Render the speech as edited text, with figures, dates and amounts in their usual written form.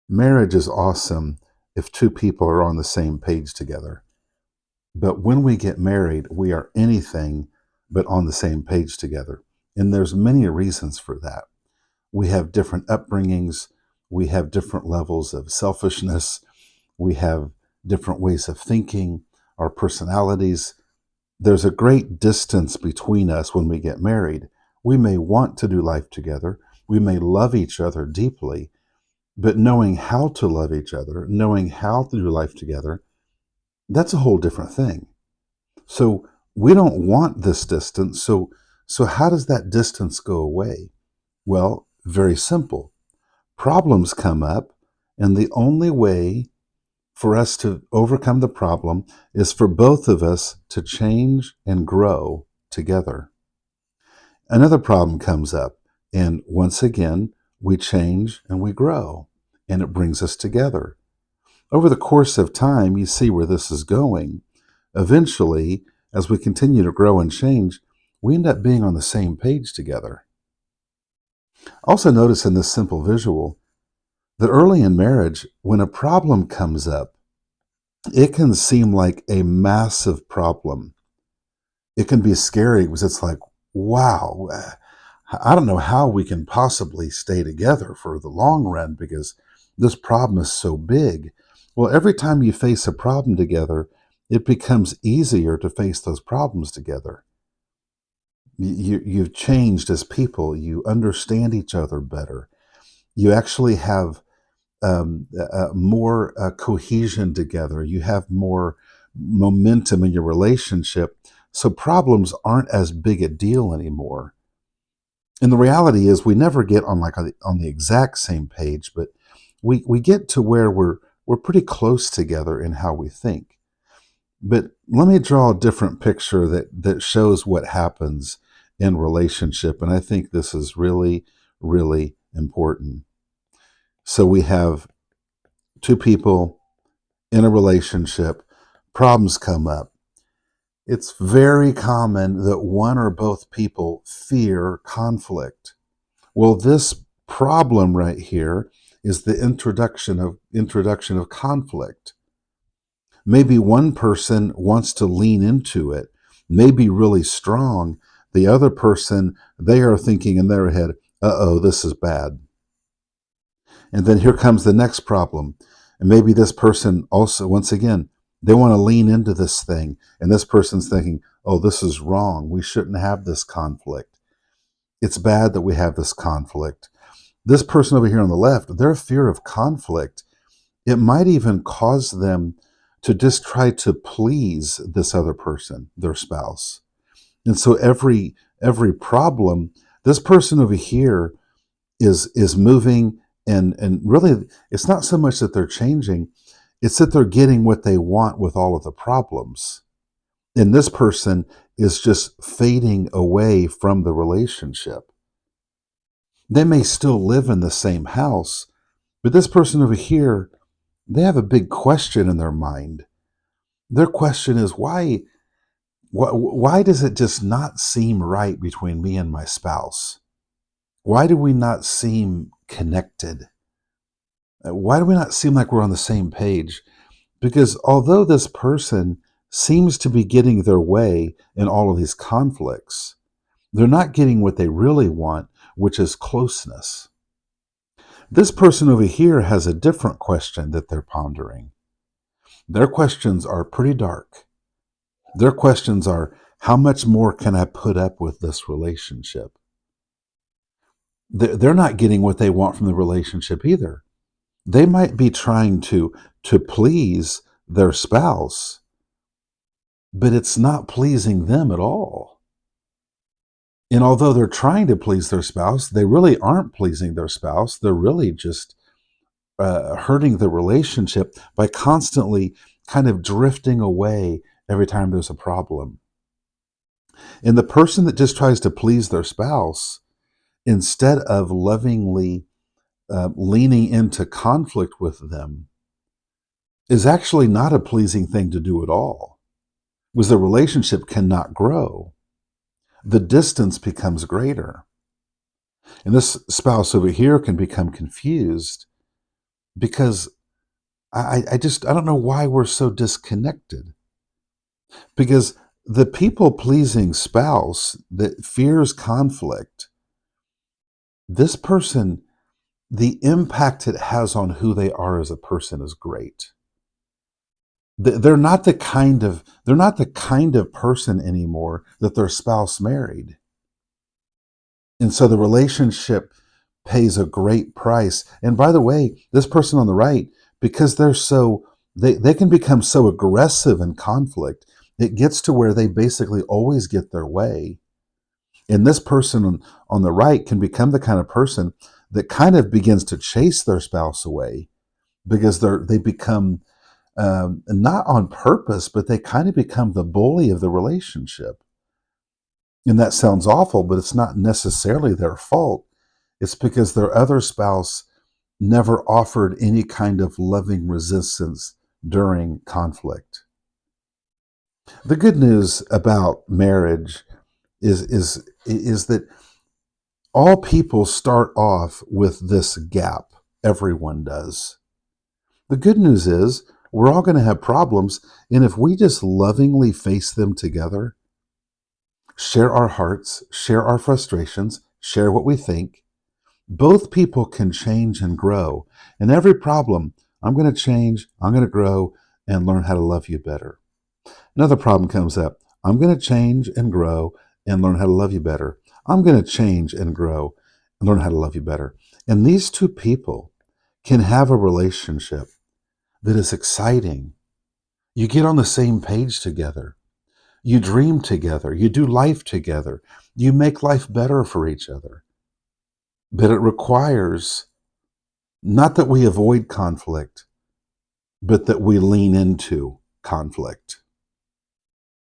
Marriage is awesome if two people are on the same page together. But when we get married, we are anything but on the same page together. And there's many reasons for that. We have different upbringings, we have different levels of selfishness, we have different ways of thinking, our personalities. There's a great distance between us when we get married. We may want to do life together, we may love each other deeply, but knowing how to love each other, knowing how to do life together, that's a whole different thing. So we don't want this distance. So how does that distance go away? Well, very simple. Problems come up, and the only way for us to overcome the problem is for both of us to change and grow together. Another problem comes up, and once again, we change and we grow, and it brings us together. Over the course of time, you see where this is going. Eventually, as we continue to grow and change, we end up being on the same page together. Also, notice in this simple visual that early in marriage, when a problem comes up, it can seem like a massive problem. It can be scary because it's like, wow, I don't know how we can possibly stay together for the long run because this problem is so big. Well, every time you face a problem together, it becomes easier to face those problems together. You've changed as people. You understand each other better. You actually have more cohesion together. You have more momentum in your relationship. So problems aren't as big a deal anymore. And the reality is, we never get on the exact same page, but we get to where we're pretty close together in how we think. But let me draw a different picture that shows what happens in relationship, and I think this is really, really important. So we have two people in a relationship, problems come up. It's very common that one or both people fear conflict. Well, this problem right here is the introduction of conflict. Maybe one person wants to lean into it, maybe really strong. The other person, they are thinking in their head, uh-oh, this is bad. And then here comes the next problem. And maybe this person also, once again, they want to lean into this thing. And this person's thinking, oh, this is wrong. We shouldn't have this conflict. It's bad that we have this conflict. This person over here on the left, their fear of conflict, it might even cause them to just try to please this other person, their spouse. And so every problem, this person over here is moving, and really it's not so much that they're changing, it's that they're getting what they want with all of the problems. And this person is just fading away from the relationship. They may still live in the same house, but this person over here, they have a big question in their mind. Their question is, why does it just not seem right between me and my spouse? Why do we not seem connected? Why do we not seem like we're on the same page? Because although this person seems to be getting their way in all of these conflicts, they're not getting what they really want, which is closeness. This person over here has a different question that they're pondering. Their questions are pretty dark. Their questions are, how much more can I put up with this relationship? They're not getting what they want from the relationship either. They might be trying to please their spouse, but it's not pleasing them at all. And although they're trying to please their spouse, they really aren't pleasing their spouse. They're really just hurting the relationship by constantly kind of drifting away every time there's a problem. And the person that just tries to please their spouse, instead of lovingly leaning into conflict with them, is actually not a pleasing thing to do at all, because the relationship cannot grow. The distance becomes greater. And this spouse over here can become confused because I don't know why we're so disconnected. Because the people pleasing spouse that fears conflict, this person, the impact it has on who they are as a person is great. They're not the kind of person anymore that their spouse married. And so the relationship pays a great price. And by the way, this person on the right, because they can become so aggressive in conflict, it gets to where they basically always get their way. And this person on the right can become the kind of person that kind of begins to chase their spouse away because they become not on purpose, but they kind of become the bully of the relationship. And that sounds awful, but it's not necessarily their fault. It's because their other spouse never offered any kind of loving resistance during conflict. The good news about marriage is that all people start off with this gap. Everyone does. The good news is we're all going to have problems, and if we just lovingly face them together, share our hearts, share our frustrations, share what we think, both people can change and grow. And every problem, I'm going to change, I'm going to grow, and learn how to love you better. Another problem comes up. I'm going to change and grow and learn how to love you better. I'm going to change and grow and learn how to love you better. And these two people can have a relationship that is exciting. You get on the same page together. You dream together. You do life together. You make life better for each other. But it requires not that we avoid conflict, but that we lean into conflict.